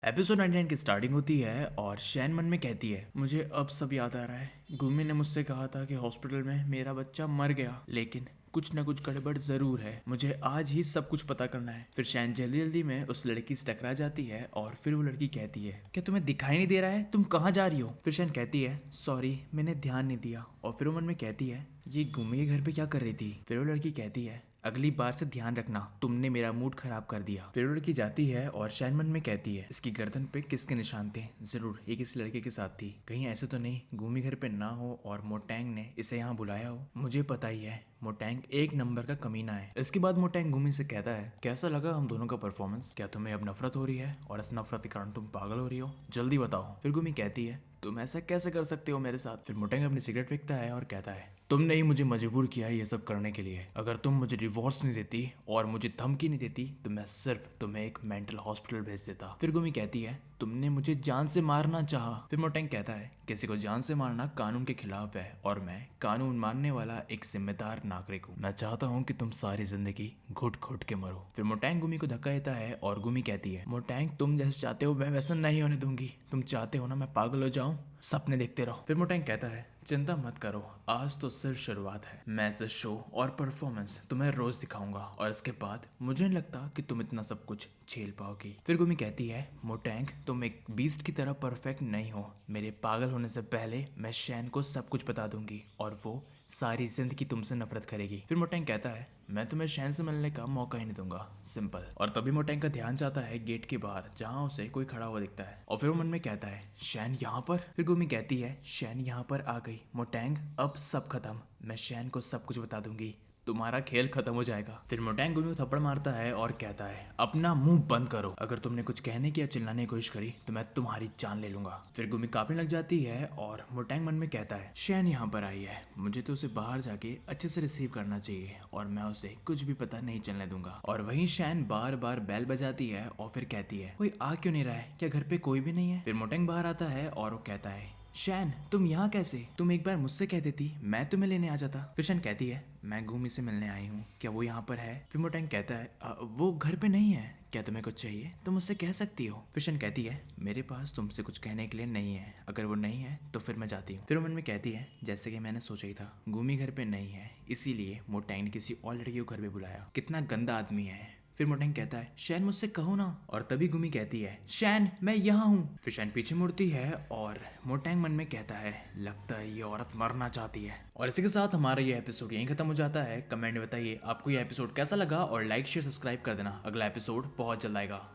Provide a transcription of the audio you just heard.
Episode 99 की starting होती है और शैन मन में कहती है, मुझे अब सब याद आ रहा है। गुमी ने मुझसे कहा था कि हॉस्पिटल में मेरा बच्चा मर गया, लेकिन कुछ न कुछ गड़बड़ जरूर है। मुझे आज ही सब कुछ पता करना है। फिर शैन जल्दी जल्दी में उस लड़की से टकरा जाती है और फिर वो लड़की कहती है, क्या तुम्हें दिखाई नहीं दे रहा है? तुम कहाँ जा रही हो? फिर शैन कहती है, सॉरी मैंने ध्यान नहीं दिया। और फिर वो मन में कहती है, ये गुमी के घर पे क्या कर रही थी? फिर वो लड़की कहती है, अगली बार से ध्यान रखना, तुमने मेरा मूड खराब कर दिया। फिर वो लड़की जाती है और शैन मन में कहती है, इसकी गर्दन पे किसके निशान थे? जरूर ये किसी लड़के के साथ थी। कहीं ऐसे तो नहीं गुमी घर पे ना हो और मोटैंग ने इसे यहाँ बुलाया हो। मुझे पता ही है मोटैंग एक नंबर का कमीना है। इसके बाद मोटैंग गुमी से कहता है, कैसा लगा हम दोनों का परफॉर्मेंस? क्या तुम्हें अब नफरत हो रही है और इस नफरत के कारण तुम पागल हो रही हो? जल्दी बताओ। फिर गुमी कहती है, तुम ऐसा कैसे कर सकते हो मेरे साथ? फिर मोटैंग अपनी सिगरेट फेंकता है और कहता है, तुमने ही मुझे मजबूर किया है ये सब करने के लिए। अगर तुम मुझे डिवोर्स नहीं देती और मुझे धमकी नहीं देती तो मैं सिर्फ तुम्हें एक मेंटल हॉस्पिटल भेज देता। फिर गुमी कहती है, तुमने मुझे जान से मारना चाहा। फिर मोटैंग कहता है, किसी को जान से मारना कानून के खिलाफ है और मैं कानून मानने वाला एक जिम्मेदार नागरिक हूँ। मैं चाहता हूँ कि तुम सारी जिंदगी घुट घुट के मरो। फिर मोटैंग गुमी को धक्का देता है और गुमी कहती है, मोटैंग तुम जैसे चाहते हो मैं वैसा नहीं होने दूंगी। तुम चाहते हो ना मैं पागल हो जाऊं, सपने देखते रहो। फिर मोटैंग कहता है, चिंता मत करो, आज तो सिर्फ शुरुआत है। मैं इस शो और परफॉर्मेंस तुम्हें रोज दिखाऊंगा और इसके बाद मुझे नहीं लगता कि तुम इतना सब कुछ झेल पाओगी। फिर गुमी कहती है, मोटैंग तुम एक बीस्ट की तरह परफेक्ट नहीं हो। मेरे पागल होने से पहले मैं शैन को सब कुछ बता दूंगी और वो सारी जिंदगी तुमसे नफरत करेगी। फिर मोटैंग कहता है, मैं तुम्हें शैन से मिलने का मौका ही नहीं दूंगा, सिंपल। और तभी मोटैंग का ध्यान जाता है गेट के बाहर, जहाँ उसे कोई खड़ा हुआ दिखता है और फिर वो मन में कहता है, शैन यहाँ पर? फिर गुमी कहती है, शैन यहाँ पर आ गई। मोटैंग अब सब खत्म, मैं शैन को सब कुछ बता दूंगी, तुम्हारा खेल खत्म हो जाएगा। फिर मोटैंग गुमी को थप्पड़ मारता है और कहता है, अपना मुंह बंद करो, अगर तुमने कुछ कहने की या चिल्लाने की कोशिश करी तो मैं तुम्हारी जान ले लूंगा। फिर गुमी कांपने लग जाती है और मोटैंग मन में कहता है, शैन यहाँ पर आई है, मुझे तो उसे बाहर जाके अच्छे से रिसीव करना चाहिए और मैं उसे कुछ भी पता नहीं चलने दूंगा। और वहीं शैन बार बार बेल बजाती है और फिर कहती है, कोई आ क्यों नहीं रहा है? क्या घर पे कोई भी नहीं है? फिर मोटैंग बाहर आता है और वो कहता है, शैन तुम यहाँ कैसे? तुम एक बार मुझसे कह देती, मैं तुम्हें लेने आ जाता। फिर शैन कहती है, मैं गुमी से मिलने आई हूँ, क्या वो यहाँ पर है? फिर मोटैंग कहता है, वो घर पे नहीं है। क्या तुम्हें कुछ चाहिए तो मुझसे कह सकती हो। फिर शैन कहती है, मेरे पास तुमसे कुछ कहने के लिए नहीं है, अगर वो नहीं है तो फिर मैं जाती हूँ। फिर वो मन में कहती है, जैसे कि मैंने सोचा ही था, गुमी घर पे नहीं है, इसीलिए मोटैंग ने किसी और लड़की को घर पे बुलाया। कितना गंदा आदमी है। फिर मोटैंग कहता है, शैन मुझसे कहो ना। और तभी गुमी कहती है, शैन मैं यहाँ हूँ। फिर शैन पीछे मुड़ती है और मोटैंग मन में कहता है, लगता है ये औरत मरना चाहती है। और इसी के साथ हमारा ये एपिसोड यहीं खत्म हो जाता है। कमेंट में बताइए आपको ये एपिसोड कैसा लगा और लाइक शेयर सब्सक्राइब कर देना। अगला एपिसोड बहुत जल्द आएगा।